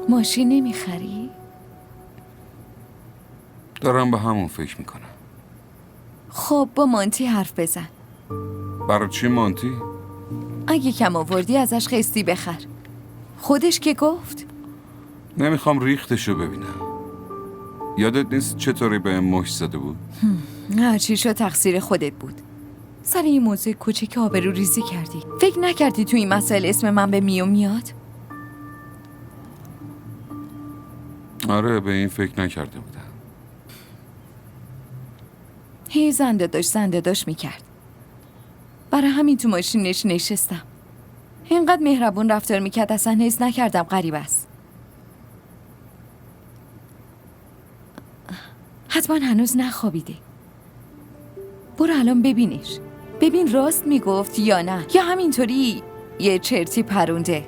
ماشین نمیخری؟ دارم به همون فکر میکنم. خب با مانتی حرف بزن. برای چی مانتی؟ اگه کم آوردی ازش خستی بخر. خودش که گفت. نمیخوام ریختشو ببینم. یادت نیست چطوری به مشت زده بود؟ هرچی شد تقصیر خودت بود. سر این موضوع کوچیک آبرو ریزی کردی. فکر نکردی تو این مسائل اسم من به میاد؟ آره به این فکر نکرده بودم. هی زنده داشت میکرد. برای همین تو ماشینش نشستم. اینقدر مهربون رفتار میکرد اصلا حس نکردم غریب است. حتما هنوز نخوابیده. برو الان ببینش. ببین راست میگفت یا نه، یا همینطوری یه چرتی پرونده.